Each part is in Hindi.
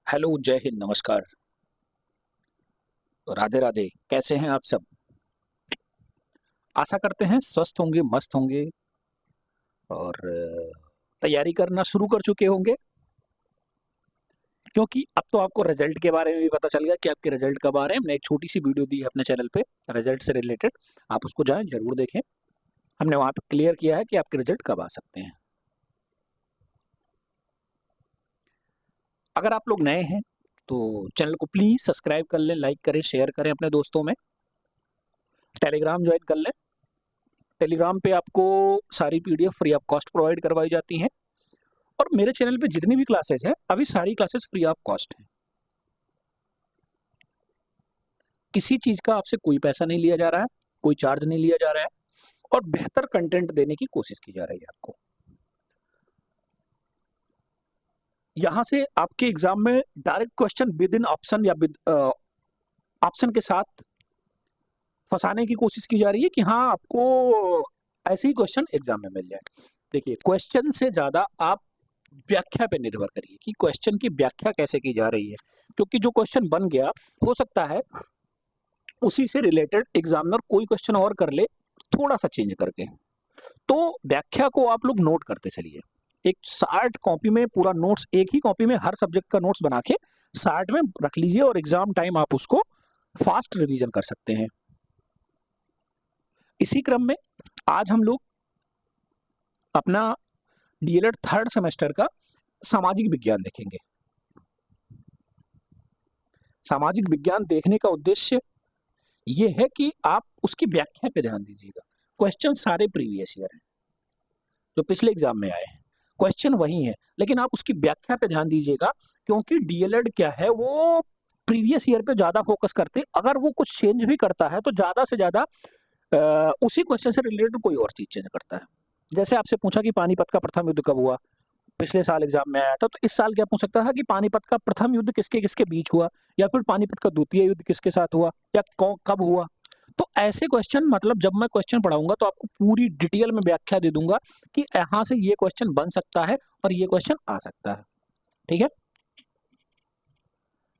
हेलो, जय हिंद, नमस्कार, राधे राधे। कैसे हैं आप सब? आशा करते हैं स्वस्थ होंगे, मस्त होंगे और तैयारी करना शुरू कर चुके होंगे, क्योंकि अब तो आपको रिजल्ट के बारे में भी पता चल गया कि आपके रिजल्ट कब आ रहे हैं। हमने एक छोटी-सी वीडियो दी है अपने चैनल पे रिजल्ट से रिलेटेड, आप उसको जाएँ ज़रूर देखें। हमने वहाँ पे क्लियर किया है कि आपके रिजल्ट कब आ सकते हैं। अगर आप लोग नए हैं, तो चैनल को प्लीज़ सब्सक्राइब कर लें, लाइक करें, शेयर करें अपने दोस्तों में। टेलीग्राम जॉइन कर लें। टेलीग्राम पे आपको सारी PDF free of cost provide करवाई जाती हैं। और मेरे चैनल पे जितनी भी क्लासेस हैं, अभी सारी क्लासेस फ्री ऑफ कॉस्ट हैं। किसी चीज़ का आपसे कोई पैसा नहीं लिया जा रहा है, कोई चार्ज नहीं लिया जा रहा है और बेहतर कंटेंट देने की कोशिश की जा रही है आपको। यहाँ से आपके एग्ज़ाम में direct question with in option या विद ऑप्शन के साथ फँसाने की कोशिश की जा रही है कि हाँ, आपको ऐसे ही क्वेश्चन एग्ज़ाम में मिल जाए। देखिए, क्वेश्चन से ज़्यादा आप व्याख्या पे निर्भर करिए कि क्वेश्चन की व्याख्या कैसे की जा रही है। क्योंकि जो क्वेश्चन बन गया, हो सकता है उसी से रिलेटेड एग्जामिनर कोई क्वेश्चन और कर ले, थोड़ा-सा चेंज करके। तो व्याख्या को आप लोग नोट करते चलिए। एक 60 कॉपी में पूरा नोट्स, एक ही कॉपी में हर सब्जेक्ट का नोट्स बना के 60 में रख लीजिए और एग्जाम टाइम आप उसको फास्ट रिवीजन कर सकते हैं। इसी क्रम में आज हम लोग अपना डीएलएड थर्ड सेमेस्टर का सामाजिक विज्ञान देखेंगे। सामाजिक विज्ञान देखने का उद्देश्य ये है कि आप उसकी व्याख्या पे ध्यान दीजिएगा। क्वेश्चन सारे प्रीवियस ईयर हैं, जो पिछले एग्जाम में आए हैं। क्वेश्चन वही है, लेकिन आप उसकी व्याख्या पे ध्यान दीजिएगा, क्योंकि डीएलएड क्या है, वो प्रीवियस ईयर पे ज़्यादा फोकस करते हैं। अगर वो कुछ चेंज भी करता है, तो ज़्यादा से ज़्यादा उसी क्वेश्चन से रिलेटेड कोई और चीज़ चेंज करता है। जैसे आपसे पूछा कि पानीपत का प्रथम युद्ध कब हुआ? पिछले साल एग्जाम में आया था, तो इस साल क्या पूछ सकता था कि पानीपत का प्रथम युद्ध किसके-किसके बीच हुआ? या फिर पानीपत का द्वितीय युद्ध किसके साथ हुआ? या कौ कब हुआ? तो ऐसे क्वेश्चन, मतलब जब मैं क्वेश्चन पढ़ाऊँगा तो आपको पूरी डिटेल में व्याख्या दे दूँगा कि यहाँ से ये क्वेश्चन बन सकता है और ये क्वेश्चन आ सकता है। ठीक है?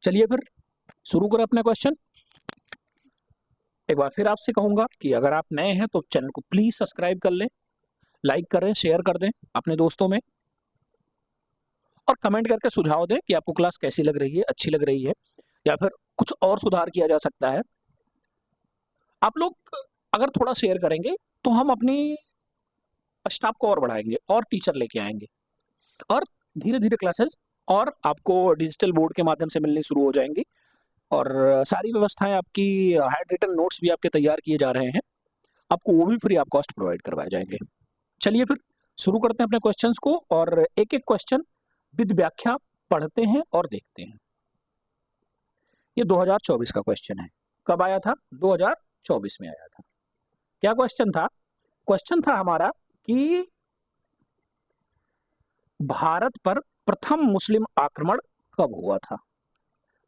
चलिए फिर शुरू करें अपना क्वेश्चन। एक बार फिर आपसे कहूँगा कि अगर आप नए हैं तो चैनल को प्लीज़ सब्सक्राइब कर लें, लाइक करें, शेयर कर दें अपने दोस्तों में और कमेंट करके सुझाव दें कि आपको क्लास कैसी लग रही है, अच्छी लग रही है या फिर कुछ और सुधार किया जा सकता है। आप लोग अगर थोड़ा शेयर करेंगे तो हम अपनी स्टाफ को और बढ़ाएँगे और टीचर लेके आएँगे और धीरे-धीरे क्लासेस और आपको डिजिटल बोर्ड के माध्यम से मिलनी शुरू हो जाएँगी और सारी व्यवस्थाएँ आपकी, हैंड रिटन नोट्स भी आपके तैयार किए जा रहे हैं। आपको वो भी फ्री ऑफ कॉस्ट प्रोवाइड करवाए जाएँगे। चलिए फिर शुरू करते हैं अपने क्वेश्चंस को और एक-एक क्वेश्चन विद व्याख्या पढ़ते हैं और देखते हैं। ये 2024 का क्वेश्चन है। कब आया था? 2024 में आया था। क्या क्वेश्चन था? क्वेश्चन था हमारा कि भारत पर प्रथम मुस्लिम आक्रमण कब हुआ था?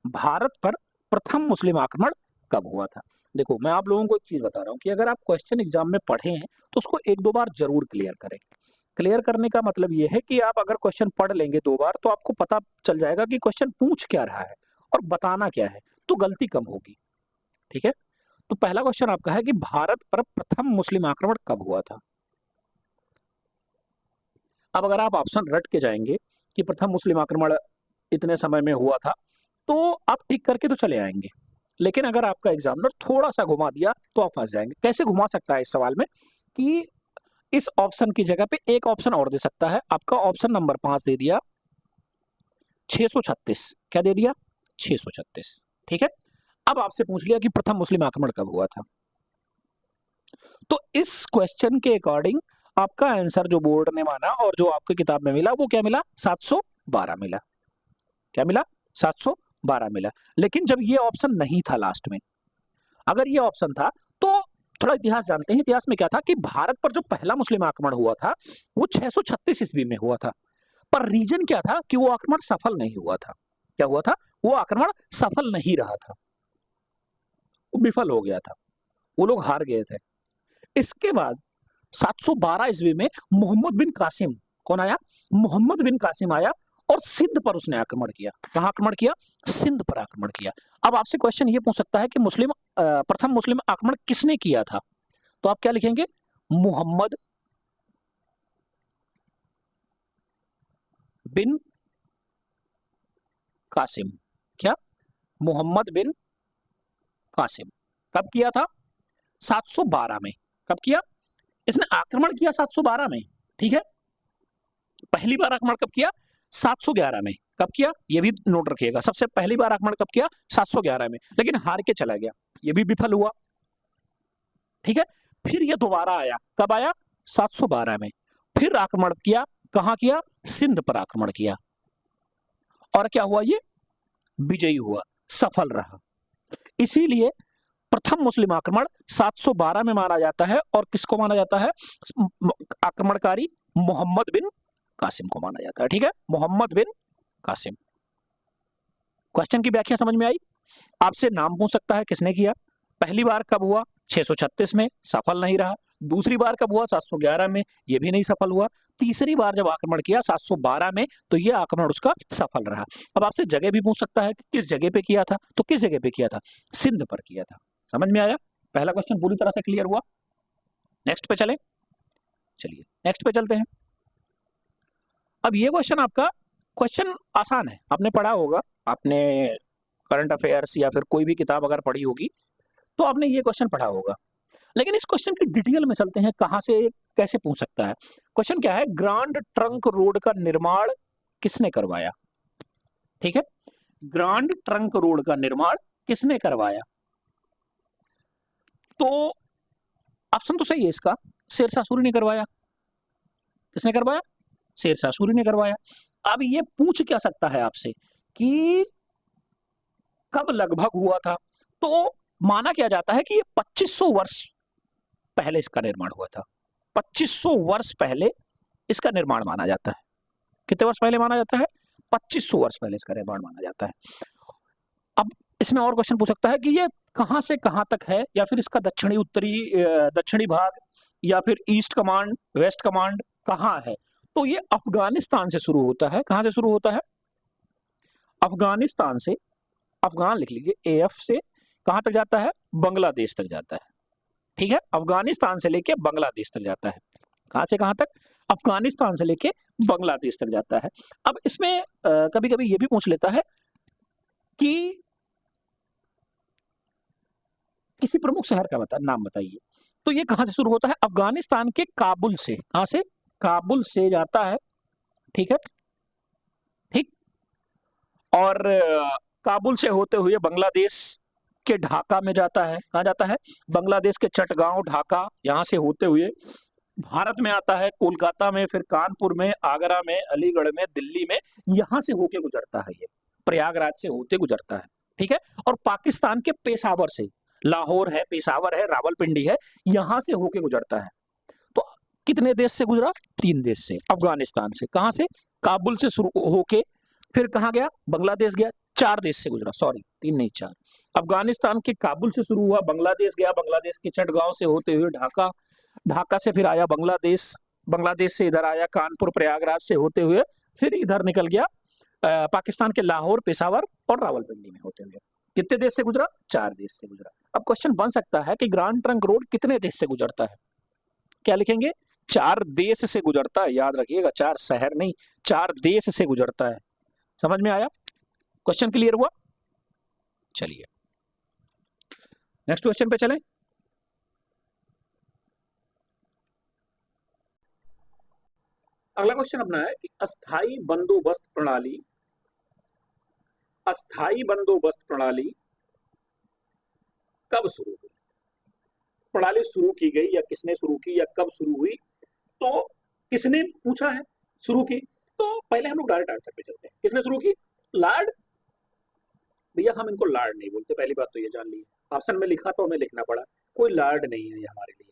भारत पर प्रथम मुस्लिम आक्रमण कब हुआ था? देखो, मैं आप लोगों को एक चीज़ बता रहा हूँ कि अगर आप क्वेश्चन एग्ज़ाम में पढ़े हैं, तो उसको 1-2 बार ज़रूर क्लियर करें। क्लियर करने का मतलब ये है कि आप अगर क्वेश्चन पढ़ लेंगे 2 बार, तो आपको पता चल जाएगा कि क्वेश्चन पूछ क्या रहा है और बताना क्या है, तो गलती कम होगी। ठीक है? तो पहला क्वेश्चन आपका है कि भारत पर प्रथम मुस्लिम आक्रमण कब हुआ था? अब अगर आप ऑप्शन रट के जाएँगे कि प्रथम मुस्लिम आक्रमण इतने समय में हुआ था, तो आप टिक करके तो चले आएँगे। लेकिन अगर आपका एग्ज़ामिनर थोड़ा-सा घुमा दिया, तो आप फँस जाएँगे। कैसे घुमा सकता है इस सवाल में कि इस ऑप्शन की जगह पे एक ऑप्शन और दे सकता है। आपका ऑप्शन नंबर 5 दे दिया 636, क्या दे दिया? 636, ठीक है? अब आपसे पूछ लिया कि प्रथम मुस्लिम आक्रमण कब हुआ था? तो इस क्वेश्चन के अकॉर्डिंग आपका आंसर जो बोर्ड ने माना और जो आपको किताब में मिला, वो क्या मिला? 712 मिला। क्या मिला? 712 मिला। लेकिन जब ये ऑप्शन नहीं था लास्ट में, अगर ये ऑप्शन था, तो थोड़ा इतिहास जानते हैं। इतिहास में क्या था कि भारत पर जो पहला मुस्लिम आक्रमण हुआ था, वो 636 ईस्वी में हुआ था। पर रीजन क्या था कि वो आक्रमण सफल नहीं हुआ था। क्या हुआ था? वो आक्रमण सफल नहीं रहा था, वो विफल हो गया था। वो लोग हार गए थे। इसके बाद 712 ईस्वी में मोहम्मद बिन कासिम, कौन आया? मोहम्मद बिन कासिम आया और सिंध पर उसने आक्रमण किया। कहां आक्रमण किया? सिंध पर आक्रमण किया। अब आपसे क्वेश्चन ये पूछ सकता है कि प्रथम मुस्लिम आक्रमण किसने किया था? तो आप क्या लिखेंगे? मोहम्मद बिन कासिम। क्या? मोहम्मद बिन कासिम। कब किया था? 712 में। कब किया? इसने आक्रमण किया 712 में, ठीक है। पहली बार आक्रमण कब किया? 711 में। कब किया? ये भी नोट रखिएगा, सबसे पहली बार आक्रमण कब किया? 711 में, लेकिन हार के चला गया, ये भी विफल हुआ, ठीक है। फिर ये दोबारा आया, कब आया? 712 में। फिर आक्रमण किया, कहां किया? सिंध पर आक्रमण किया, और क्या हुआ? ये विजयी हुआ, सफल रहा। इसीलिए प्रथम मुस्लिम आक्रमण 712 में माना जाता है, और किसको माना जाता है? आक्रमणकारी मोहम्मद बिन कासिम को माना जाता है, ठीक है, मोहम्मद बिन कासिम। क्वेश्चन की व्याख्या समझ में आई? आपसे नाम पूछ सकता है किसने किया। पहली बार कब हुआ? 636 में, सफल नहीं रहा। दूसरी बार कब हुआ? 711 में, यह भी नहीं सफल हुआ। तीसरी बार जब आक्रमण किया 712 में, तो यह आक्रमण उसका सफल रहा। अब आपसे जगह भी पूछ सकता है कि किस जगह पे किया था, तो किस जगह पे किया था? सिंध पर किया था। समझ में आया? पहला क्वेश्चन पूरी तरह से क्लियर हुआ। नेक्स्ट पे चले, चलिए नेक्स्ट पे चलते हैं। अब ये क्वेश्चन आपका क्वेश्चन आसान है, आपने पढ़ा होगा, आपने करंट अफेयर्स या फिर कोई भी किताब अगर पढ़ी होगी तो आपने ये क्वेश्चन पढ़ा होगा। लेकिन इस क्वेश्चन की डिटेल में चलते हैं, कहां से कैसे पूछ सकता है। क्वेश्चन क्या है? ग्रांड ट्रंक रोड का निर्माण किसने करवाया? ठीक है, ग्रांड ट्रंक रोड का निर्माण किसने करवाया? तो ऑप्शन तो सही है इसका, शेरशाह सूरी ने करवाया। किसने करवाया? शेरशाह सूरी ने करवाया। अब ये पूछ क्या सकता है आपसे कि कब लगभग हुआ था, तो माना क्या जाता है कि ये 2500 वर्ष पहले इसका निर्माण हुआ था। 2500 वर्ष पहले इसका निर्माण माना जाता है। कितने वर्ष पहले माना जाता है? 2500 वर्ष पहले इसका निर्माण माना जाता है। अब इसमें और क्वेश्चन पूछ सकता है कि ये कहां से कहां तक है, या फिर इसका दक्षिणी भाग, या फिर ईस्ट कमांड, वेस्ट कमांड कहां है? तो ये अफगानिस्तान से शुरू होता है। कहां से शुरू होता है? अफगानिस्तान से, अफगान लिख लीजिए, एएफ से कहां तक जाता है? बांग्लादेश तक जाता है, ठीक है। अफगानिस्तान से लेके बांग्लादेश तक जाता है। कहां से कहां तक? अफगानिस्तान से लेके बांग्लादेश तक जाता है। अब इसमें कभी कभी ये भी पूछ लेता है कि किसी प्रमुख शहर का नाम बताइए। तो ये कहां से शुरू होता है? अफगानिस्तान के काबुल से। कहां से? काबुल से जाता है, ठीक है, ठीक। और काबुल से होते हुए बांग्लादेश के ढाका में जाता है। कहां जाता है? बांग्लादेश के चटगांव, ढाका, यहां से होते हुए भारत में आता है, कोलकाता में, फिर कानपुर में, आगरा में, अलीगढ़ में, दिल्ली में, यहां से होके गुजरता है, ये प्रयागराज से होते गुजरता है, ठीक है। और पाकिस्तान के पेशावर से, लाहौर है, पेशावर है, रावलपिंडी है, यहां से होके गुजरता है। तो कितने देश से गुजरा? 3 देश से। अफगानिस्तान से, कहां से? काबुल से शुरू होके, फिर कहां गया? बांग्लादेश गया। 4 देश से गुजरा, सॉरी 3 नहीं 4। अफगानिस्तान के काबुल से शुरू हुआ, बांग्लादेश गया, बांग्लादेश के चटगांव से होते हुए ढाका, ढाका से फिर आया बांग्लादेश, बांग्लादेश से इधर आया कानपुर, प्रयागराज से होते हुए फिर इधर निकल गया पाकिस्तान के लाहौर, पेशावर और रावलपिंडी में होते हुए। कितने देश से गुजरा? 4 देश से गुजरा। अब क्वेश्चन बन सकता है कि ग्रांड ट्रंक रोड कितने देश से गुजरता है? क्या लिखेंगे? 4 देश से गुजरता है, याद रखिएगा, 4 शहर नहीं, 4 देश से गुजरता है। समझ में आया? क्वेश्चन क्लियर हुआ? चलिए नेक्स्ट क्वेश्चन पे चलें। अगला क्वेश्चन अपना है कि अस्थाई बंदोबस्त प्रणाली, अस्थाई बंदोबस्त प्रणाली कब शुरू हुई? प्रणाली शुरू की गई या किसने शुरू की या कब शुरू हुई? तो किसने पूछा है शुरू की, तो पहले हम लोग डायरेक्ट आंसर पे चलते हैं। किसने शुरू की? लॉर्ड, भैया हम इनको लॉर्ड नहीं बोलते, पहली बात तो ये जान ली। ऑप्शन में लिखा तो हमें लिखना पड़ा, कोई लॉर्ड नहीं है ये हमारे लिए,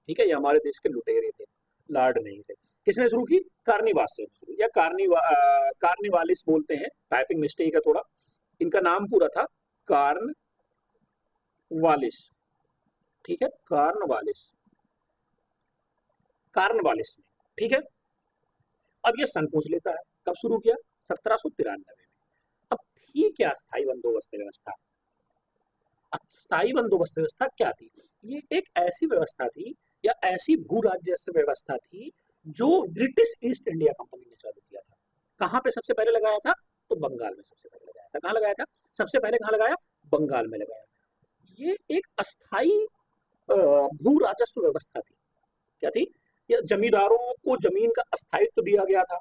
ठीक है, ये हमारे देश के लुटेरे थे, लॉर्ड नहीं थे। किसने शुरू की? कार्निवास से शुरू, या कार्निवालिस बोलते हैं, टाइपिंग मिस्टेक है थोड़ा। इनका नाम पूरा था कार्नवालिस, ठीक है, कार्नवालिस, कार्नवालिस, ठीक है। अब ये सन पूछ लेता है, कब शुरू किया? 1793 में। अब थी क्या स्थायी बंदोबस्त व्यवस्था? स्थायी बंदोबस्त व्यवस्था क्या थी? ये एक ऐसी व्यवस्था थी या ऐसी भू राजस्व व्यवस्था थी जो ब्रिटिश ईस्ट इंडिया कंपनी ने चालू किया था। कहाँ पे सबसे पहले लगाया था? तो बंगाल में सबसे पहले लगाया था। कहाँ लगाया था? सबसे पहले कहाँ लगाया? बंगाल में लगाया था। ये एक अस्थाई भू राजस्व व्यवस्था थी। क्या थी? ये जमींदारों को जमीन का अस्थायित्व दिया गया था।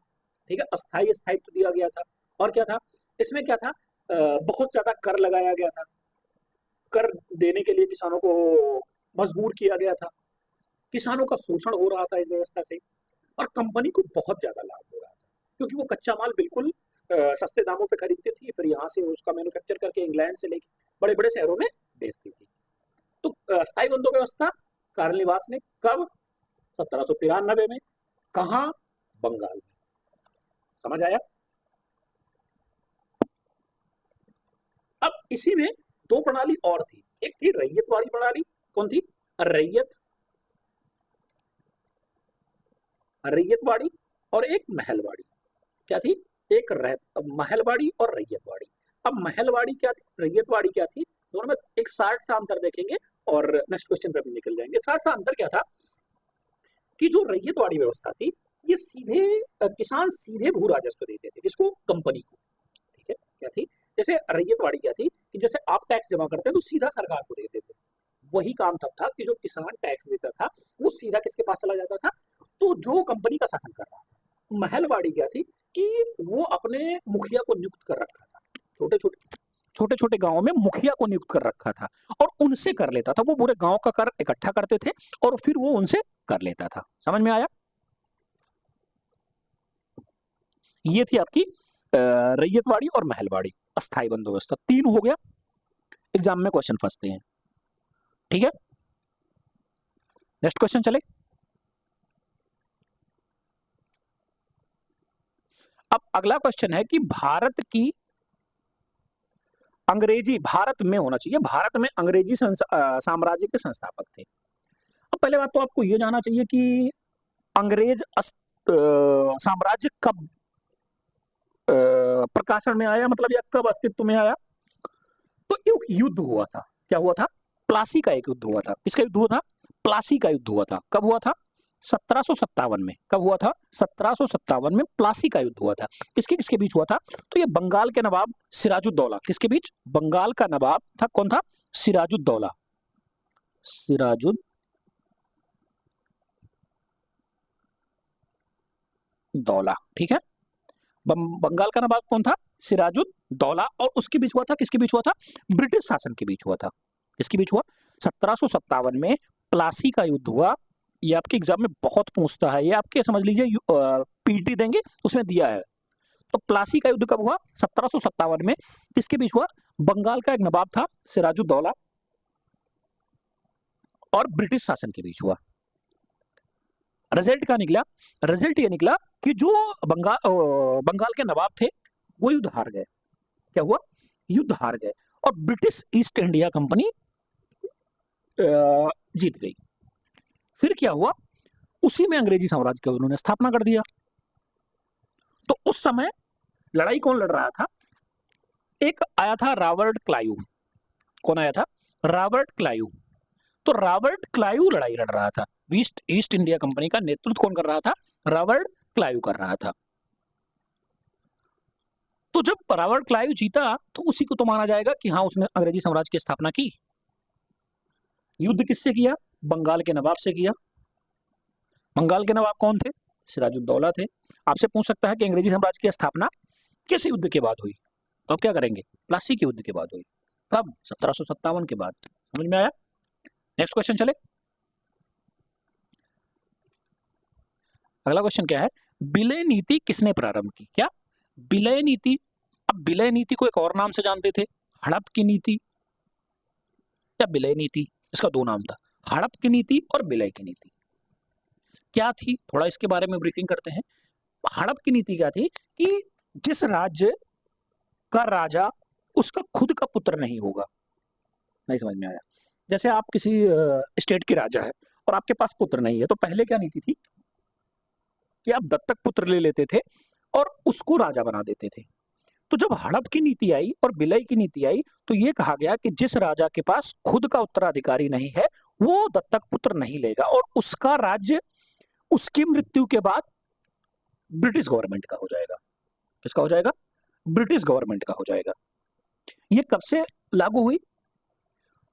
ठीक है, अस्थाई स्थायित्व दिया गया था। और क्या था इसमें? क्या था? बहुत ज्यादा कर लगाया गया था। कर देने के लिए किसानों को मजबूर किया गया था। किसानों का शोषण हो रहा था इस व्यवस्था से, और कंपनी को बहुत ज्यादा लाभ हो रहा था, क्योंकि वो कच्चा माल बिल्कुल सस्ते दामों पे खरीदती थी, फिर यहाँ से उसका मैन्युफैक्चर करके इंग्लैंड से लेके बड़े बड़े शहरों में बेचती थी। तो स्थायी बंदो व्यवस्था कार्ल निवास ने कब? 1793 में। कहा? बंगाल में। समझ आया? अब इसी में दो प्रणाली और थी। एक थी रैयतवाड़ी प्रणाली। कौन थी? रैयतवाड़ी। और एक महलवाड़ी। क्या थी? एक महलवाड़ी और रैयतवाड़ी। अब महलवाड़ी क्या थी, रैयतवाड़ी क्या थी, दोनों में एक 60 सा अंतर देखेंगे और नेक्स्ट क्वेश्चन पे भी निकल जाएंगे। 60 सा अंतर क्या था कि जो रैयतवाड़ी व्यवस्था थी, ये सीधे किसान सीधे भू राजस्व देते थे। किसको? कंपनी को। ठीक है, क्या थी? जैसे रैयतवाड़ी क्या थी कि जैसे आप टैक्स जमा करते हैं तो सीधा सरकार को देते थे। वही काम तब था कि जो किसान टैक्स देता था वो सीधा किसके पास चला जाता था? तो जो कंपनी का शासन कर रहा था। महलवाड़ी क्या थी कि वो अपने मुखिया को नियुक्त कर रखा था। छोटे छोटे गांवों में मुखिया को नियुक्त कर रखा था और उनसे कर लेता था। वो पूरे गांव का कर इकट्ठा करते थे और फिर वो उनसे कर लेता था। समझ में आया? ये थी आपकी रैयतवाड़ी और महलवाड़ी अस्थाई बंदोबस्त। तीन हो गया। एग्जाम में क्वेश्चन फंसते हैं। ठीक है, नेक्स्ट क्वेश्चन चले। अब अगला क्वेश्चन है कि भारत की अंग्रेजी, भारत में होना चाहिए, भारत में अंग्रेजी साम्राज्य के संस्थापक थे। अब पहले बात तो आपको यह जानना चाहिए कि अंग्रेज साम्राज्य कब प्रकाशन में आया, मतलब या कब अस्तित्व में आया? तो एक युद्ध हुआ था। क्या हुआ था? प्लासी का एक युद्ध हुआ था। किसका युद्ध हुआ था? प्लासी का युद्ध हुआ था। कब हुआ था? 1757 में। कब हुआ था? 1757 में प्लासी का युद्ध हुआ था। किसके किसके बीच हुआ था? तो ये बंगाल के नवाब सिराजुद्दौला, किसके बीच? बंगाल का नवाब था। कौन था? सिराजुद्दौला। सिराजुद्दौला, ठीक है। बंगाल का नवाब कौन था? सिराजुद्दौला। और उसके बीच हुआ था, किसके बीच हुआ था? ब्रिटिश शासन के बीच हुआ था। किसके बीच हुआ? 1757 में प्लासी का युद्ध हुआ। ये आपके एग्जाम में बहुत पूछता है, ये आपके समझ लीजिए पीटी देंगे उसमें दिया है। तो प्लासी का युद्ध कब हुआ? 1757 में। किसके बीच हुआ? बंगाल का एक नवाब था सिराजुद्दौला और ब्रिटिश शासन के बीच हुआ। रिजल्ट क्या निकला? रिजल्ट ये निकला कि जो बंगाल के नवाब थे वो युद्ध हार गए। क्या हुआ? युद्ध हार गए और ब्रिटिश ईस्ट इंडिया कंपनी जीत गई। फिर क्या हुआ? उसी में अंग्रेजी साम्राज्य की उन्होंने स्थापना कर दिया। तो उस समय लड़ाई कौन लड़ रहा था? एक आया था रॉबर्ट क्लाइव। कौन आया था? Robert Clive. तो रॉबर्ट क्लाइव लड़ाई लड़ रहा था। ईस्ट ईस्ट इंडिया कंपनी का नेतृत्व कौन कर रहा था? रॉबर्ट क्लाइव कर रहा था। तो जब रॉबर्ट क्लाइव जीता तो उसी को तो माना जाएगा कि हाँ उसने अंग्रेजी साम्राज्य की स्थापना की। युद्ध किससे किया? बंगाल के नवाब से किया। बंगाल के नवाब कौन थे? सिराजुद्दौला थे। आपसे पूछ सकता है कि अंग्रेजी साम्राज्य की स्थापना किस युद्ध के बाद हुई? तो आप क्या करेंगे? प्लासी के युद्ध के बाद हुई। कब? 1757 के बाद। समझ में आया? नेक्स्ट क्वेश्चन चले। अगला क्वेश्चन क्या है? विलय नीति किसने प्रारंभ की? क्या? विलय नीति। अब विलय नीति को एक और नाम से जानते थे, हड़प की नीति या विलय नीति। इसका दो नाम था, हड़प की नीति और विलय की नीति। क्या थी, थोड़ा इसके बारे में ब्रीफिंग करते हैं। हड़प की नीति क्या थी कि जिस राज्य का राजा उसका खुद का पुत्र नहीं होगा। नहीं समझ में आया? जैसे आप किसी स्टेट के राजा है और आपके पास पुत्र नहीं है, तो पहले क्या नीति थी कि आप दत्तक पुत्र ले लेते थे और उसको राजा बना देते थे। तो जब हड़प की नीति आई और विलय की नीति आई तो ये कहा गया कि जिस राजा के पास खुद का उत्तराधिकारी नहीं है वो दत्तक पुत्र नहीं लेगा और उसका राज्य उसकी मृत्यु के बाद ब्रिटिश गवर्नमेंट का हो जाएगा। किसका हो जाएगा? ब्रिटिश गवर्नमेंट का हो जाएगा। ये कब से लागू हुई?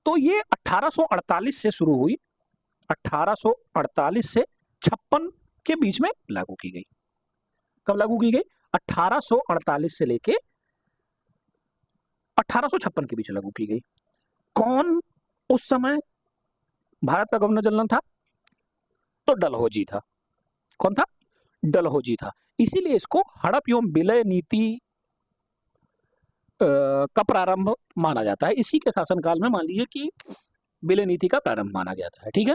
तो ये 1848 से शुरू हुई, 1848 से 56 के बीच में लागू की गई। कब लागू की गई? 1848 से लेके 1856 के बीच लागू की गई। कौन उस समय भारत का गवर्नर जनरल था? तो डलहौजी था। कौन था? डलहौजी था। इसीलिए इसको हड़प एवं विलय नीति का प्रारंभ माना जाता है। इसी के शासनकाल में मान लीजिए कि विलय नीति का प्रारंभ माना जाता है। ठीक है,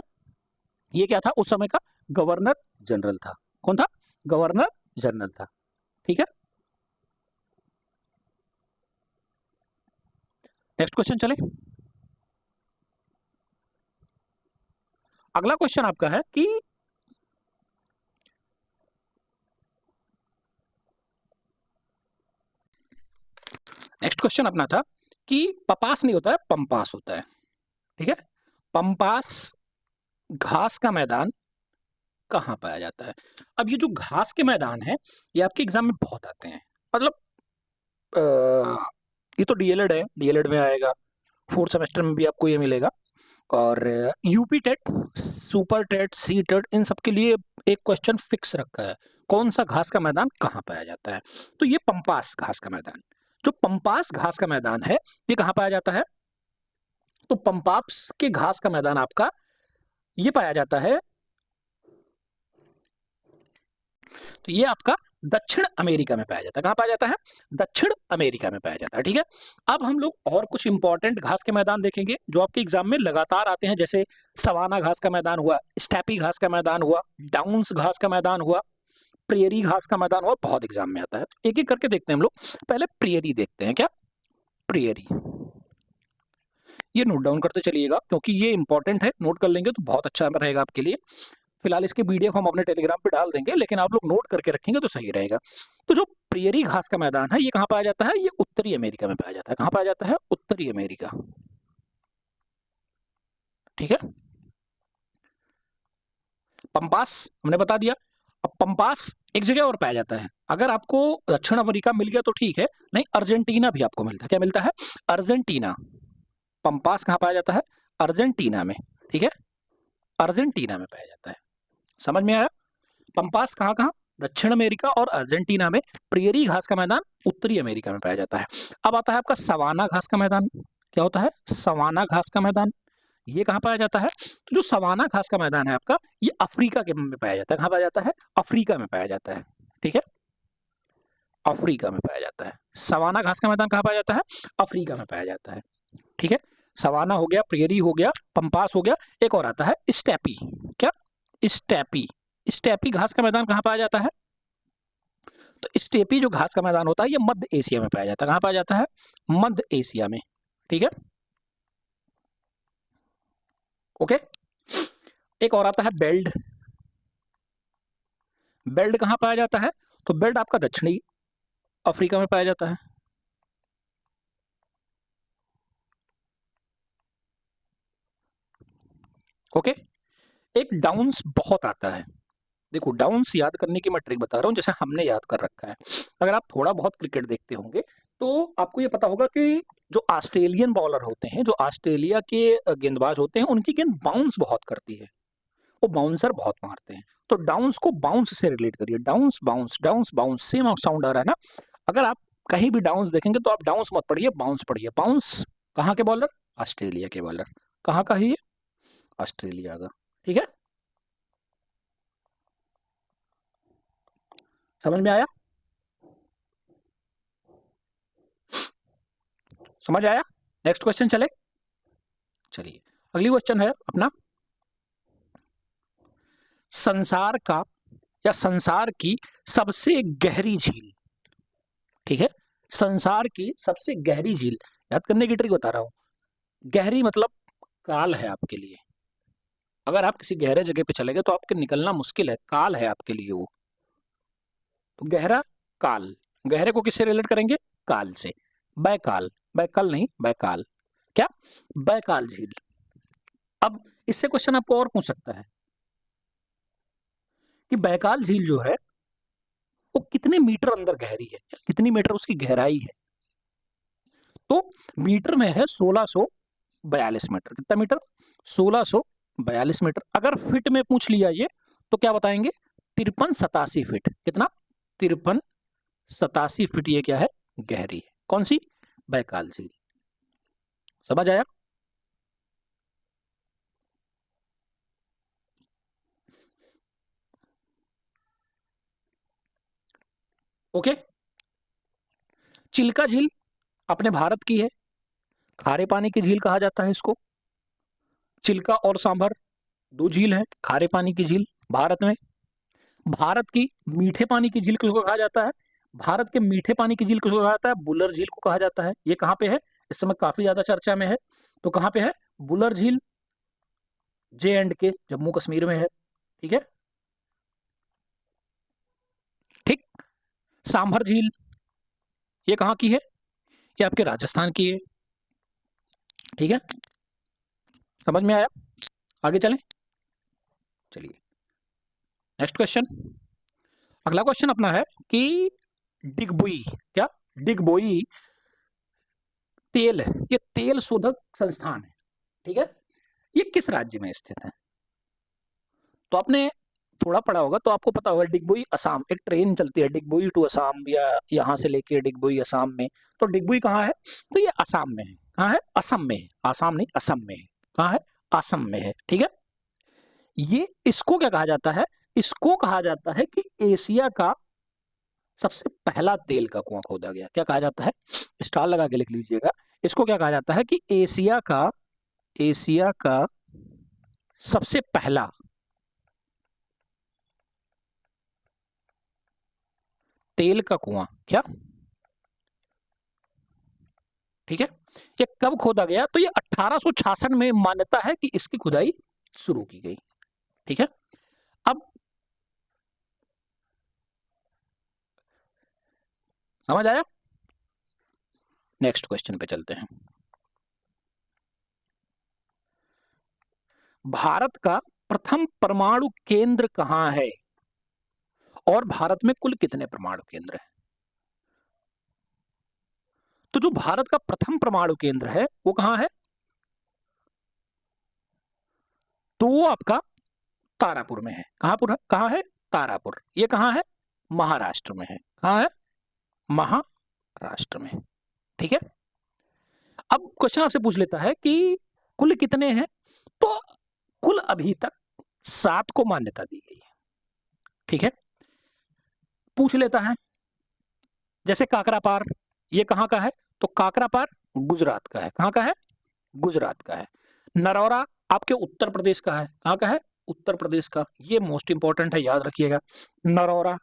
ये क्या था? उस समय का गवर्नर जनरल था। कौन था? गवर्नर जनरल था। ठीक है, नेक्स्ट क्वेश्चन चले। अगला क्वेश्चन आपका है कि नेक्स्ट क्वेश्चन अपना था कि पपास नहीं होता है, पंपास होता है। ठीक है, पंपास घास का मैदान कहाँ पाया जाता है? अब ये जो घास के मैदान है ये आपके एग्जाम में बहुत आते हैं। मतलब ये तो डीएलएड है, डीएलएड में आएगा, फोर्थ सेमेस्टर में भी आपको ये मिलेगा, और UP TET, super TET, C TET, इन सब के लिए एक क्वेश्चन फिक्स रखा है, कौन सा घास का मैदान कहाँ पाया जाता है? तो ये पंपास घास का मैदान, जो पंपास घास का मैदान है ये कहाँ पाया जाता है? तो पंपास के घास का मैदान आपका ये पाया जाता है, तो ये आपका दक्षिण अमेरिका में पाया जाता है। कहां पाया जाता है? दक्षिण अमेरिका में पाया जाता है। ठीक है, अब हम लोग और कुछ इंपॉर्टेंट घास के मैदान देखेंगे जो आपके एग्जाम में लगातार आते हैं, जैसे सवाना घास का मैदान हुआ, स्टेपी घास का मैदान हुआ, डाउन्स घास का मैदान हुआ, प्रियरी घास का मैदान हुआ, बहुत एग्जाम में आता है। एक एक करके देखते हैं हम लोग। पहले प्रियरी देखते हैं। क्या? प्रियरी, ये नोट डाउन करते चलिएगा क्योंकि ये इंपॉर्टेंट है, नोट कर लेंगे तो बहुत अच्छा रहेगा आपके लिए। फिलहाल इसके पीडीएफ हम अपने टेलीग्राम पे डाल देंगे, लेकिन आप लोग नोट करके रखेंगे तो सही रहेगा। तो जो प्रियरी घास का मैदान है ये कहाँ पाया जाता है? ये उत्तरी अमेरिका में पाया जाता है। कहाँ पाया जाता है? उत्तरी अमेरिका। ठीक है, पंपास हमने बता दिया। अब पंपास एक जगह और पाया जाता है, अगर आपको दक्षिण अमेरिका मिल गया तो ठीक है, नहीं अर्जेंटीना भी आपको मिलता है। क्या मिलता है? अर्जेंटीना। पंपास कहाँ पाया जाता है? अर्जेंटीना में। ठीक है, अर्जेंटीना में पाया जाता है। समझ में आया? पंपास कहाँ कहाँ? दक्षिण अमेरिका और अर्जेंटीना में। प्रियरी घास का मैदान उत्तरी अमेरिका में पाया जाता है। अब आता है आपका सवाना घास का मैदान। क्या होता है? सवाना घास का मैदान, ये कहाँ पाया जाता है? तो जो सवाना घास का मैदान है आपका ये अफ्रीका के में पाया जाता है। कहाँ पाया जाता है? अफ्रीका में पाया जाता है। ठीक है, अफ्रीका में पाया जाता है। सवाना घास का मैदान कहाँ पाया जाता है? अफ्रीका में पाया जाता है। ठीक है, सवाना हो गया, प्रियरी हो गया, पंपास हो गया, एक और आता है स्टेपी। क्या? स्टेपी। स्टेपी घास का मैदान कहाँ पाया जाता है? तो स्टेपी जो घास का मैदान होता है ये मध्य एशिया में पाया जाता है। कहाँ पाया जाता है? मध्य एशिया में। ठीक है, ओके। एक और आता है बेल्ट। बेल्ट कहाँ पाया जाता है? तो बेल्ट आपका दक्षिणी अफ्रीका में पाया जाता है। ओके, एक डाउन्स बहुत आता है। देखो डाउन्स याद करने की मैं ट्रिक बता रहा हूँ, जैसे हमने याद कर रखा है। अगर आप थोड़ा बहुत क्रिकेट देखते होंगे तो आपको ये पता होगा कि जो ऑस्ट्रेलियन बॉलर होते हैं, जो ऑस्ट्रेलिया के गेंदबाज होते हैं, उनकी गेंद बाउंस बहुत करती है, वो बाउंसर बहुत मारते हैं। तो डाउन्स को बाउंस से रिलेट करिए। Downs bounce, downs bounce, same sound आ रहा है ना? अगर आप कहीं भी डाउन्स देखेंगे तो आप डाउन्स मत पढ़िए, बाउंस पढ़िए। बाउंस कहाँ के बॉलर? ऑस्ट्रेलिया के बॉलर। कहाँ का है ये? ऑस्ट्रेलिया का। ठीक है, समझ में आया? समझ आया? नेक्स्ट क्वेश्चन चले। चलिए, अगली क्वेश्चन है अपना, संसार का या संसार की सबसे गहरी झील। ठीक है, संसार की सबसे गहरी झील, याद करने की ट्रिक बता रहा हूं। गहरी मतलब काल है आपके लिए। अगर आप किसी गहरे जगह पे चले गए तो आपके निकलना मुश्किल है, काल है आपके लिए वो। तो गहरा काल, गहरे को किससे रिलेट करेंगे? काल से। बैकाल, बैकाल नहीं बैकाल, क्या? बैकाल झील। अब इससे क्वेश्चन आपको और पूछ सकता है कि बैकाल झील जो है वो कितने मीटर अंदर गहरी है, कितनी मीटर उसकी गहराई है? तो मीटर में है 1642 मीटर। कितना मीटर? 1642 मीटर। अगर फिट में पूछ लिया ये तो क्या बताएंगे? 5387 फीट। कितना? 5387 फीट ये क्या है? गहरी है। कौन सी? बैकाल झील। समझ आया? ओके। चिल्का झील अपने भारत की है, खारे पानी की झील कहा जाता है इसको। चिल्का और सांभर दो झील है, खारे पानी की झील भारत में। भारत की मीठे पानी की झील किसको कहा जाता है? भारत के मीठे पानी की झील किसको कहा जाता है? बुलर झील को कहा जाता है। ये कहाँ पे है? इस समय काफी ज्यादा चर्चा में है। तो कहाँ पे है? बुलर झील, J&K, जम्मू कश्मीर में है। ठीक है, ठीक। सांभर झील ये कहाँ की है? ये आपके राजस्थान की है। ठीक है, समझ में आया? आगे चलें, चलिए नेक्स्ट क्वेश्चन। अगला क्वेश्चन अपना है कि डिगबोई, क्या? डिगबोई तेल, ये तेल शोधक संस्थान है, ठीक है, ये किस राज्य में स्थित है? तो आपने थोड़ा पढ़ा होगा तो आपको पता होगा, डिगबोई असम। एक ट्रेन चलती है डिगबोई टू असम, या यहाँ से लेके डिगबोई असम में। तो डिगबोई कहाँ है? तो ये असम में है। कहाँ है? असम में है। आसाम नहीं, असम में है। कहाँ है? असम में है। ठीक है, ये इसको क्या कहा जाता है? इसको कहा जाता है कि एशिया का सबसे पहला तेल का कुआं खोदा गया। क्या कहा जाता है? स्टार लगा के लिख लीजिएगा। इसको क्या कहा जाता है कि एशिया का सबसे पहला तेल का कुआं। क्या? ठीक है, ये कब खोदा गया? तो ये 1866 में मान्यता है कि इसकी खुदाई शुरू की गई। ठीक है, अब समझ आया? नेक्स्ट क्वेश्चन पे चलते हैं। भारत का प्रथम परमाणु केंद्र कहां है और भारत में कुल कितने परमाणु केंद्र हैं? तो जो भारत का प्रथम परमाणु केंद्र है वो कहां है? तो वो आपका तारापुर में है। कहां है? तारापुर। ये कहां है? महाराष्ट्र में है। कहां है? महाराष्ट्र में। ठीक है, अब क्वेश्चन आपसे पूछ लेता है कि कुल कितने हैं? तो कुल अभी तक 7 को मान्यता दी गई है। ठीक है, पूछ लेता है जैसे काकरापार, ये कहां का है? तो काकरापार गुजरात का है। कहां का है? गुजरात का है। नरौरा आपके उत्तर प्रदेश का है। कहां का है? उत्तर प्रदेश का। ये मोस्ट इंपॉर्टेंट है, याद रखिएगा। नरौरा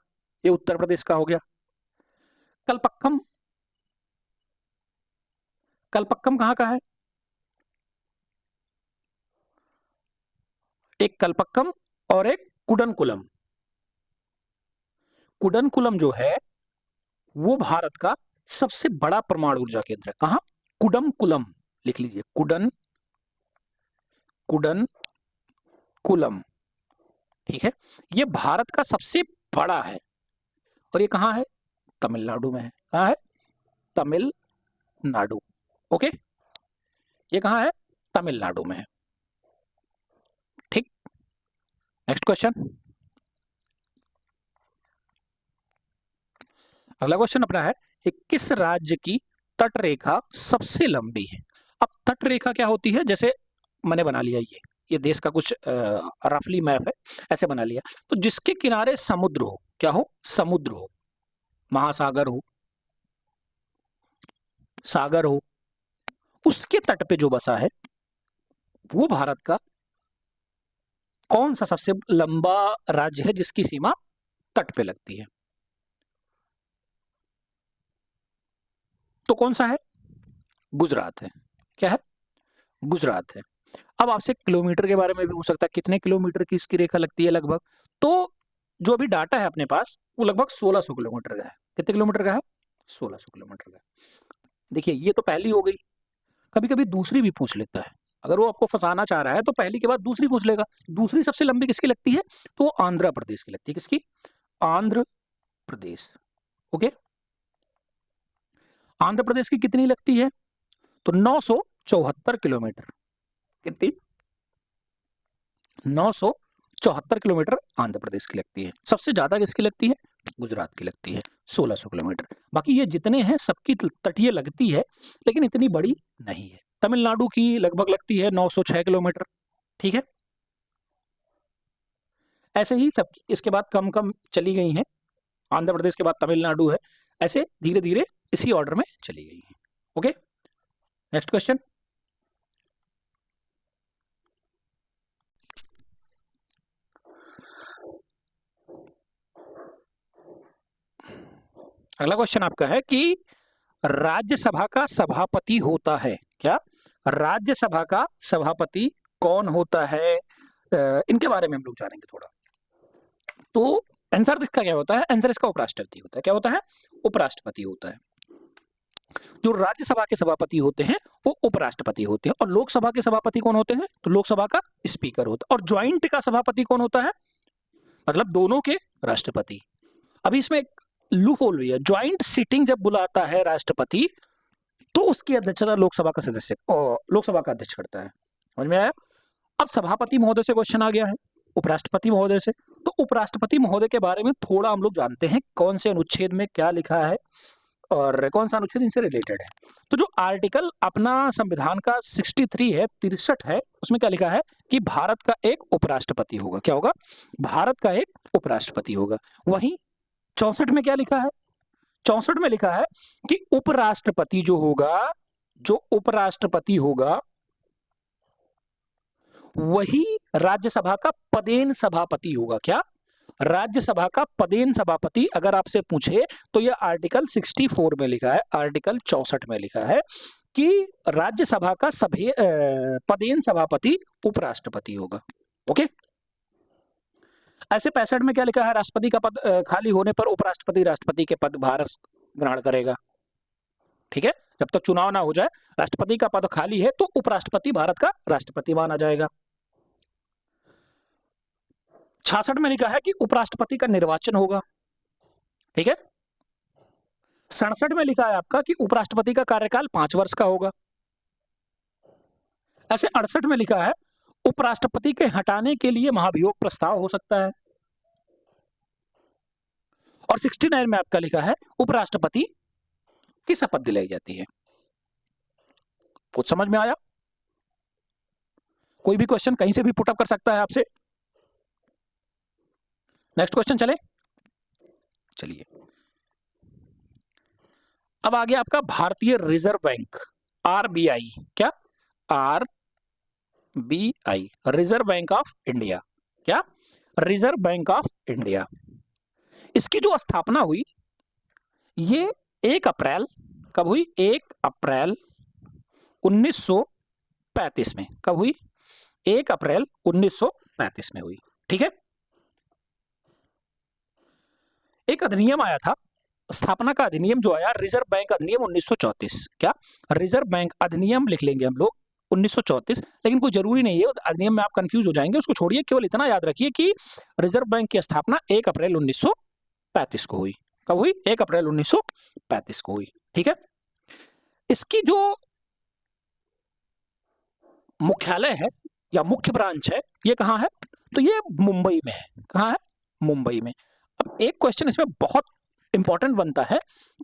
ये उत्तर प्रदेश का हो गया। कलपक्कम, कलपक्कम कहां का है? एक कलपक्कम और एक कुडनकुलम। कुडनकुलम जो है वो भारत का सबसे बड़ा परमाणु ऊर्जा केंद्र है। कहां? कुडमकुलम, लिख लीजिए। कुडनकुलम। ठीक है, ये भारत का सबसे बड़ा है और ये कहां है? तमिलनाडु में है। कहां है? तमिलनाडु। ओके, ये कहां है? तमिलनाडु में है। ठीक, नेक्स्ट क्वेश्चन। अगला क्वेश्चन अपना है कि किस राज्य की तट रेखा सबसे लंबी है? अब तट रेखा क्या होती है? जैसे मैंने बना लिया ये देश का कुछ रफली मैप है, ऐसे बना लिया। तो जिसके किनारे समुद्र हो, क्या हो? समुद्र हो, महासागर हो, सागर हो, उसके तट पे जो बसा है वो भारत का कौन सा सबसे लंबा राज्य है जिसकी सीमा तट पे लगती है? तो कौन सा है? गुजरात है। क्या है? गुजरात है। अब आपसे किलोमीटर के बारे में भी पूछ सकता है, कितने किलोमीटर की इसकी रेखा लगती है लगभग? तो जो अभी डाटा है अपने पास वो लगभग 1600 किलोमीटर का है। कितने किलोमीटर का है? 1600 किलोमीटर का। देखिए ये तो पहली हो गई, कभी कभी दूसरी भी पूछ लेता है। अगर वो आपको फंसाना चाह रहा है तो पहली के बाद दूसरी पूछ लेगा। दूसरी सबसे लंबी किसकी लगती है? तो वो आंध्र प्रदेश की लगती है। किसकी? आंध्र प्रदेश। ओके, आंध्र प्रदेश की कितनी लगती है? तो 974 किलोमीटर। कितनी? 974 किलोमीटर आंध्र प्रदेश की लगती है। सबसे ज्यादा किसकी लगती है? गुजरात की लगती है, 1600 किलोमीटर। बाकी ये जितने हैं सबकी तटीय लगती है, लेकिन इतनी बड़ी नहीं है। तमिलनाडु की लगभग लगती है 906 किलोमीटर। ठीक है, ऐसे ही सब इसके बाद कम कम चली गई हैं। आंध्र प्रदेश के बाद तमिलनाडु है, ऐसे धीरे धीरे इसी ऑर्डर में चली गई हैं। Okay, next question. अगला क्वेश्चन आपका है कि राज्यसभा का सभापति होता है क्या? राज्यसभा का सभापति कौन होता है? इनके बारे में हम लोग जानेंगे थोड़ा। तो आंसर इसका क्या होता है? आंसर इसका उपराष्ट्रपति होता है। क्या होता है? उपराष्ट्रपति होता है। जो राज्यसभा के सभापति होते हैं वो उपराष्ट्रपति होते हैं। और लोकसभा के सभापति कौन होते हैं? तो लोकसभा का स्पीकर होता है। और ज्वाइंट का सभापति कौन होता है? मतलब दोनों के राष्ट्रपति। अभी इसमें एक लूप होल भी है। ज्वाइंट सीटिंग जब बुलाता है राष्ट्रपति तो उसकी अध्यक्षता लोकसभा का सदस्य लोकसभा का अध्यक्ष करता है। समझ में आया? अब सभापति महोदय से क्वेश्चन आ गया है, उपराष्ट्रपति महोदय से। तो उपराष्ट्रपति महोदय के बारे में थोड़ा हम लोग जानते हैं, कौन से अनुच्छेद में क्या लिखा है और कौन सा अनुच्छेद इनसे रिलेटेड है। तो जो आर्टिकल अपना संविधान का 63 है, 63 है, उसमें क्या लिखा है कि भारत का एक उपराष्ट्रपति होगा। क्या होगा? भारत का एक उपराष्ट्रपति होगा। वहीं 64 में क्या लिखा है? 64 में लिखा है कि उपराष्ट्रपति जो होगा, जो उपराष्ट्रपति होगा वही राज्यसभा का पदेन सभापति होगा। क्या? राज्यसभा का पदेन सभापति अगर आपसे पूछे तो यह आर्टिकल 64 में लिखा है, आर्टिकल 64 में लिखा है कि राज्यसभा का सभी पदेन सभापति उपराष्ट्रपति होगा। ओके, ऐसे 65 में क्या लिखा है? राष्ट्रपति का पद खाली होने पर उपराष्ट्रपति राष्ट्रपति के पद भारत ग्रहण करेगा। ठीक है, जब तक चुनाव ना हो जाए, राष्ट्रपति का पद खाली है तो उपराष्ट्रपति भारत का राष्ट्रपति माना जाएगा। 66 में लिखा है कि उपराष्ट्रपति का निर्वाचन होगा। ठीक है, 67 में लिखा है आपका कि उपराष्ट्रपति का कार्यकाल 5 वर्ष का होगा। ऐसे 68 में लिखा है उपराष्ट्रपति के हटाने के लिए महाभियोग प्रस्ताव हो सकता है। और 69 में आपका लिखा है उपराष्ट्रपति की शपथ दिलाई जाती है। कुछ समझ में आया? कोई भी क्वेश्चन कहीं से भी पुटअप कर सकता है आपसे। नेक्स्ट क्वेश्चन चले। चलिए, अब आ गया आपका भारतीय रिजर्व बैंक, आरबीआई। क्या? RBI, reserve bank of India. क्या? Reserve bank of India. इसकी जो स्थापना हुई ये 1 अप्रैल, कब हुई? 1 अप्रैल 1935 में। कब हुई? 1 अप्रैल 1935 में हुई। ठीक है, एक अधिनियम आया था, स्थापना का अधिनियम जो आया, रिजर्व बैंक अधिनियम 1934। क्या? रिजर्व बैंक अधिनियम लिख लेंगे हम लोग 1934, लेकिन कोई जरूरी नहीं है, अधिनियम में आप कंफ्यूज हो जाएंगे, उसको छोड़िए। केवल इतना याद रखिए कि रिजर्व बैंक की स्थापना 1 अप्रैल 1935 को हुई। कब हुई? 1 अप्रैल 1935 को हुई। ठीक है, इसकी जो मुख्यालय है या मुख्य ब्रांच है ये कहां है? तो ये मुंबई में है। कहां है? मुंबई में। अब एक क्वेश्चन इसमें बहुत इंपॉर्टेंट बनता है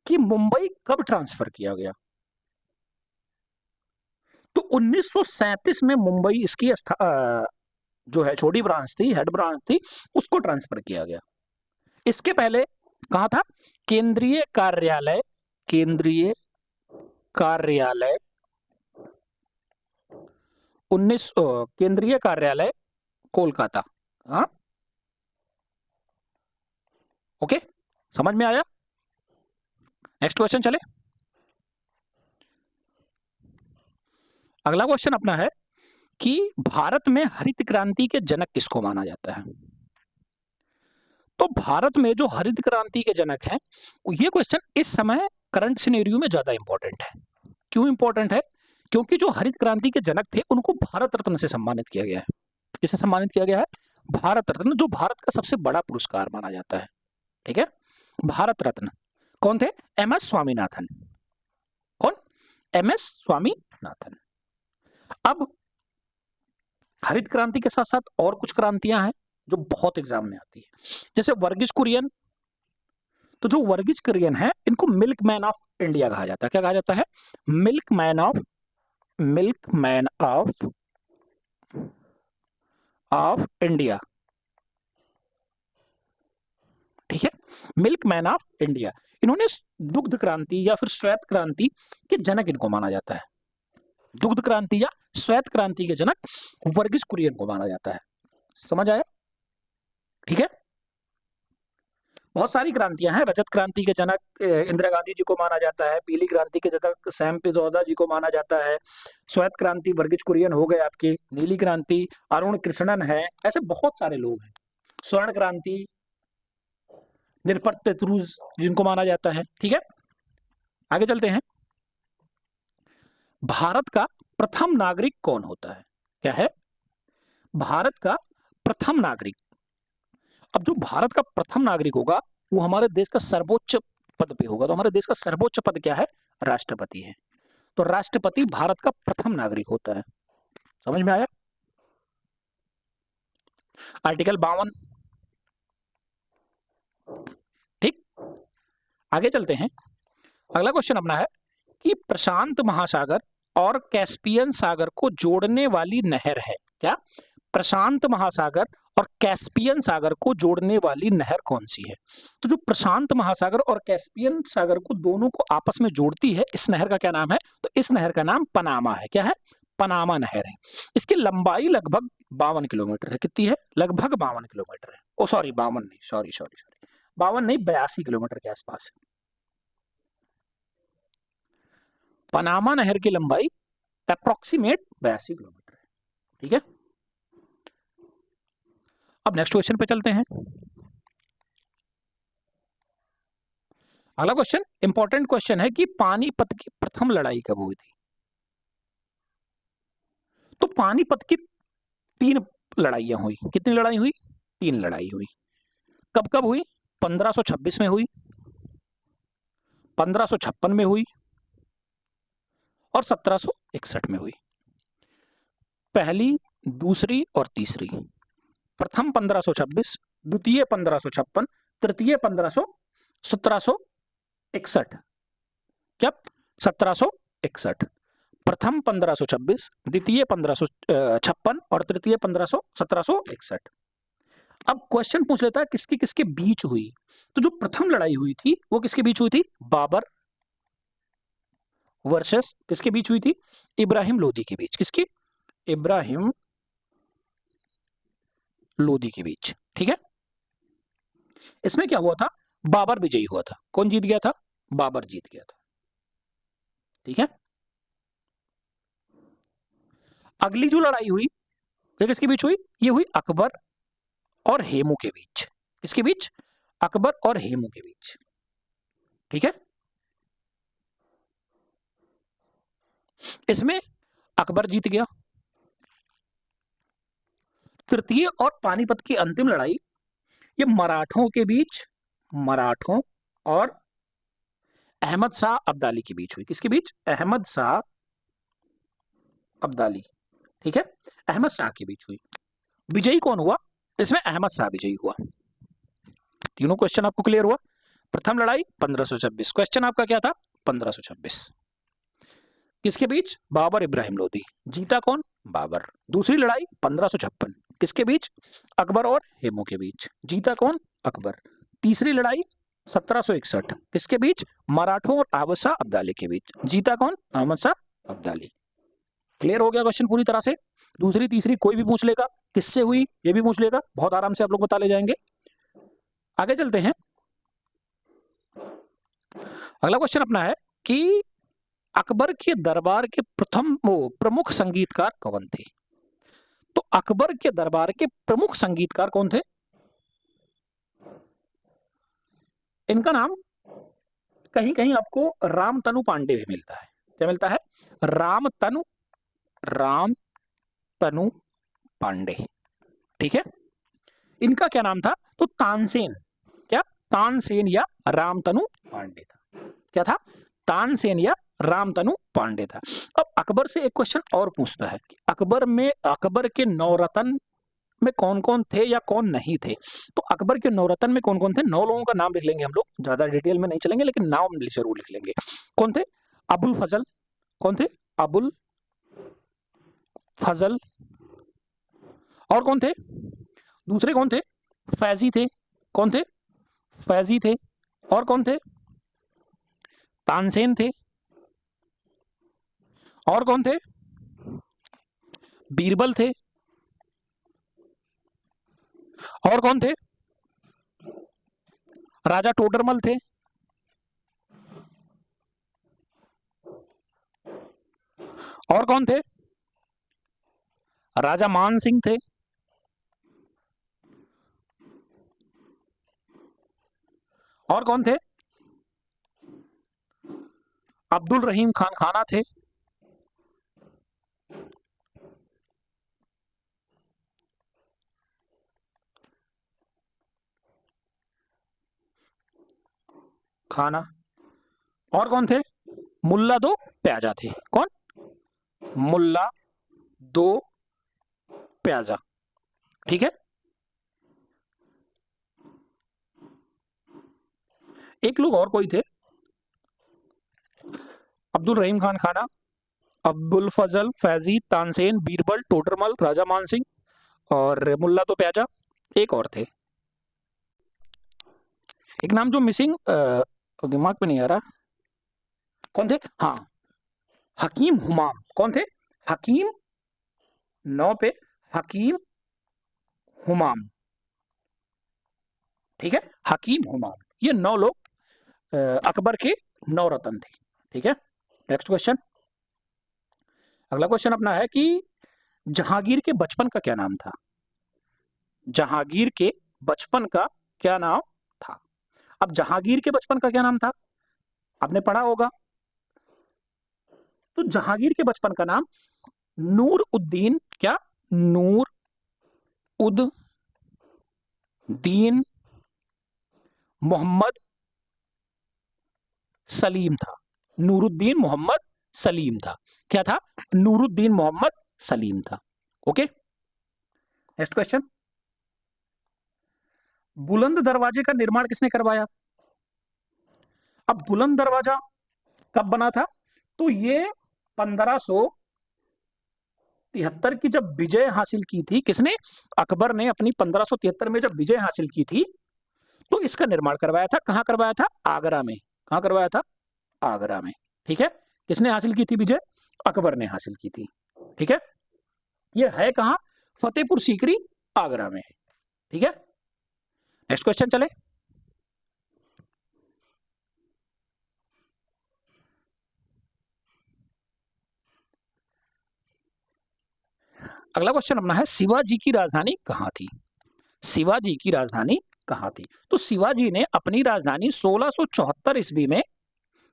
कि मुंबई कब ट्रांसफर किया गया? तो 1937 में मुंबई इसकी जो है छोटी ब्रांच थी, हेड ब्रांच थी, उसको ट्रांसफर किया गया। इसके पहले कहां था? केंद्रीय कार्यालय, केंद्रीय कार्यालय केंद्रीय कार्यालय कोलकाता। हाँ, ओके, समझ में आया? नेक्स्ट क्वेश्चन चले। अगला क्वेश्चन अपना है कि भारत में हरित क्रांति के जनक किसको माना जाता है? तो भारत में जो हरित क्रांति के जनक हैं, ये क्वेश्चन इस समय करंट सिनेरियो में ज्यादा इंपॉर्टेंट है। क्यों इंपॉर्टेंट है? क्योंकि जो हरित क्रांति के जनक थे उनको भारत रत्न से सम्मानित किया गया है। किससे सम्मानित किया गया है? भारत रत्न, जो भारत का सबसे बड़ा पुरस्कार माना जाता है। ठीक है, भारत रत्न। कौन थे? M S Swaminathan. कौन? M S Swaminathan. अब हरित क्रांति के साथ साथ और कुछ क्रांतियां हैं जो बहुत एग्जाम में आती है, जैसे वर्गीज कुरियन। तो जो वर्गीज कुरियन है, इनको मिल्क मैन ऑफ इंडिया कहा जाता है। क्या कहा जाता है? Milk man of India. ठीक है, मिल्क मैन ऑफ इंडिया। इन्होंने दुग्ध क्रांति या फिर श्वेत क्रांति के जनक इनको माना जाता है। दुग्ध क्रांति या श्वेत क्रांति के जनक वर्गीज कुरियन को माना जाता है। समझ आया? ठीक है, बहुत सारी क्रांतियां हैं। रजत क्रांति के जनक इंदिरा गांधी जी को माना जाता है। पीली क्रांति के जनक सैम पित्रोदा जी को माना जाता है। श्वेत क्रांति वर्गीज कुरियन हो गए आपके। नीली क्रांति अरुण कृष्णन है। ऐसे बहुत सारे लोग हैं। स्वर्ण क्रांति निरपत पेत्रूज जिनको माना जाता है। ठीक है, आगे चलते हैं। भारत का प्रथम नागरिक कौन होता है? क्या है? भारत का प्रथम नागरिक। अब जो भारत का प्रथम नागरिक होगा वो हमारे देश का सर्वोच्च पद पे होगा। तो हमारे देश का सर्वोच्च पद क्या है? राष्ट्रपति है। तो राष्ट्रपति भारत का प्रथम नागरिक होता है। समझ में आया? आर्टिकल 52। ठीक, आगे चलते हैं। अगला क्वेश्चन अपना है कि प्रशांत महासागर और कैस्पियन सागर को जोड़ने वाली नहर है। क्या? प्रशांत महासागर और कैस्पियन सागर को जोड़ने वाली नहर कौन सी है? तो जो प्रशांत महासागर और कैस्पियन सागर को दोनों को आपस में जोड़ती है, इस नहर का क्या नाम है? तो इस नहर का नाम पनामा है। क्या है? पनामा नहर है। इसकी लंबाई लगभग 52 किलोमीटर है। कितनी है? लगभग 52 किलोमीटर है। ओ सॉरी, 52 नहीं, सॉरी 52 नहीं, 82 किलोमीटर के आसपास है। पनामा नहर की लंबाई अप्रोक्सीमेट 82 किलोमीटर है। ठीक है, अब नेक्स्ट क्वेश्चन पे चलते हैं। अगला क्वेश्चन इंपॉर्टेंट क्वेश्चन है कि पानीपत की प्रथम लड़ाई कब हुई थी? तो पानीपत की 3 लड़ाइयां हुई। कितनी लड़ाई हुई? 3 लड़ाई हुई। कब कब हुई? 1526 में हुई, 1556 में हुई और 1761 में हुई। पहली, दूसरी और तीसरी। प्रथम 1526, द्वितीय 1556, तृतीय 1761। क्या? 1761। प्रथम 1526, द्वितीय 1556 और तृतीय 1761। अब क्वेश्चन पूछ लेता है किसकी किसके बीच हुई। तो जो प्रथम लड़ाई हुई थी वो किसके बीच हुई थी? बाबर वर्सेस किसके बीच हुई थी? इब्राहिम लोदी के बीच। किसकी? इब्राहिम लोदी के बीच। ठीक है, इसमें क्या हुआ था? बाबर विजयी हुआ था। कौन जीत गया था? बाबर जीत गया था। ठीक है, अगली जो लड़ाई हुई ये किसके बीच हुई? ये हुई अकबर और हेमू के बीच। किसके बीच? अकबर और हेमू के बीच। ठीक है, इसमें अकबर जीत गया। तृतीय और पानीपत की अंतिम लड़ाई ये मराठों के बीच, मराठों और अहमद शाह अब्दाली के बीच हुई। किसके बीच? अहमद शाह अब्दाली। ठीक है, अहमद शाह के बीच हुई। विजयी कौन हुआ? इसमें अहमद शाह विजयी हुआ। तीनों क्वेश्चन आपको क्लियर हुआ? प्रथम लड़ाई 1526, क्वेश्चन आपका क्या था? 1526। किसके बीच? बाबर इब्राहिम लोदी। जीता कौन? बाबर। दूसरी लड़ाई 1556, किसके बीच? अकबर और हेमू के बीच। जीता कौन? अकबर। तीसरी लड़ाई 1761, किसके बीच? मराठों और अहमद शाह अब्दाली के बीच। जीता कौन? अहमद शाह अब्दाली। क्लियर हो गया क्वेश्चन पूरी तरह से? दूसरी तीसरी कोई भी पूछ लेगा, किससे हुई ये भी पूछ लेगा, बहुत आराम से आप लोग बता ले जाएंगे। आगे चलते हैं। अगला क्वेश्चन अपना है कि अकबर के दरबार के प्रथम प्रमुख संगीतकार कौन थे? तो अकबर के दरबार के प्रमुख संगीतकार कौन थे? इनका नाम कहीं कहीं आपको रामतनु पांडे भी मिलता है। क्या मिलता है? रामतनु पांडे। ठीक है, इनका क्या नाम था? तो तानसेन। क्या? तानसेन या रामतनु पांडे था। क्या था? तानसेन या रामतनु पांडे था। अब अकबर से एक क्वेश्चन और पूछता है कि अकबर के नौरत्न में कौन कौन थे या कौन नहीं थे। तो अकबर के नौरत्न में कौन कौन थे? 9 लोगों का नाम लिख लेंगे हम लोग, ज्यादा डिटेल में नहीं चलेंगे लेकिन नाम जरूर लिख लेंगे। कौन थे? अबुल फजल। कौन थे? अबुल फजल। और कौन थे? दूसरे कौन थे? फैजी थे। कौन थे? फैजी थे। और कौन थे? तानसेन थे। और कौन थे? बीरबल थे। और कौन थे? राजा टोडरमल थे। और कौन थे? राजा मान सिंह थे। और कौन थे? अब्दुल रहीम खान खाना थे। खाना। और कौन थे? मुल्ला दो प्याजा थे। कौन? मुल्ला दो प्याजा। ठीक है, एक लोग और कोई थे, अब्दुल रहीम खान खाना, अब्दुल फजल, फैजी, तानसेन, बीरबल, टोडरमल, राजा मान सिंह और मुल्ला दो प्याजा। एक और थे, एक नाम जो मिसिंग दिमाग में नहीं आ रहा। कौन थे? हाँ, हकीम हुमाम। कौन थे? हकीम, 9 पे हकीम हुमाम। ठीक है, हकीम हुमाम। ये 9 लोग अकबर के 9 रत्न थे। ठीक है, नेक्स्ट क्वेश्चन। अगला क्वेश्चन अपना है कि जहांगीर के बचपन का क्या नाम था? जहांगीर के बचपन का क्या नाम था? अब जहांगीर के बचपन का क्या नाम था? आपने पढ़ा होगा। तो जहांगीर के बचपन का नाम नूर उद्दीन, क्या? नूर उद्दीन मोहम्मद सलीम था। नूरुद्दीन मोहम्मद सलीम था। क्या था? नूरुद्दीन मोहम्मद सलीम था। Okay, next question. बुलंद दरवाजे का निर्माण किसने करवाया? अब बुलंद दरवाजा कब बना था? तो ये 1573 की जब विजय हासिल की थी, किसने? अकबर ने अपनी 1573 में जब विजय हासिल की थी तो इसका निर्माण करवाया था। कहां करवाया था? आगरा में। कहां करवाया था? आगरा में। ठीक है, किसने हासिल की थी विजय? अकबर ने हासिल की थी। ठीक है, ये है कहां? फतेहपुर सीकरी, आगरा में है। ठीक है, नेक्स्ट क्वेश्चन चले। अगला क्वेश्चन अपना है शिवाजी की राजधानी कहां थी? शिवाजी की राजधानी कहां थी? तो शिवाजी ने अपनी राजधानी 1674 ईस्वी में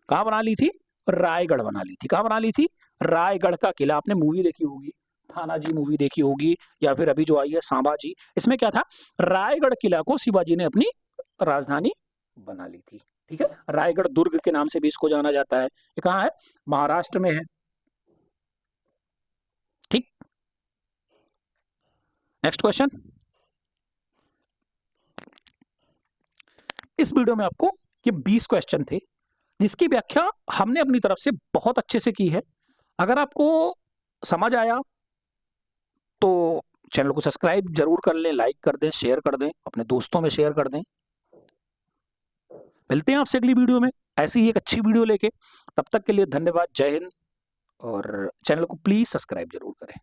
कहां बना ली थी? रायगढ़ बना ली थी। कहां बना ली थी? रायगढ़ का किला। आपने मूवी देखी होगी, थानाजी मूवी देखी होगी, या फिर अभी जो आई है सांबाजी, इसमें क्या था? रायगढ़ किला को शिवाजी ने अपनी राजधानी बना ली थी। ठीक है, रायगढ़ दुर्ग के नाम से भी इसको जाना जाता है। ये कहां है? महाराष्ट्र में है। ठीक, नेक्स्ट क्वेश्चन। इस वीडियो में आपको ये 20 क्वेश्चन थे जिसकी व्याख्या हमने अपनी तरफ से बहुत अच्छे से की है। अगर आपको समझ आया तो चैनल को सब्सक्राइब जरूर कर लें, लाइक कर दें, शेयर कर दें, अपने दोस्तों में शेयर कर दें। मिलते हैं आपसे अगली वीडियो में ऐसी ही एक अच्छी वीडियो लेके। तब तक के लिए धन्यवाद, जय हिंद, और चैनल को प्लीज सब्सक्राइब जरूर करें।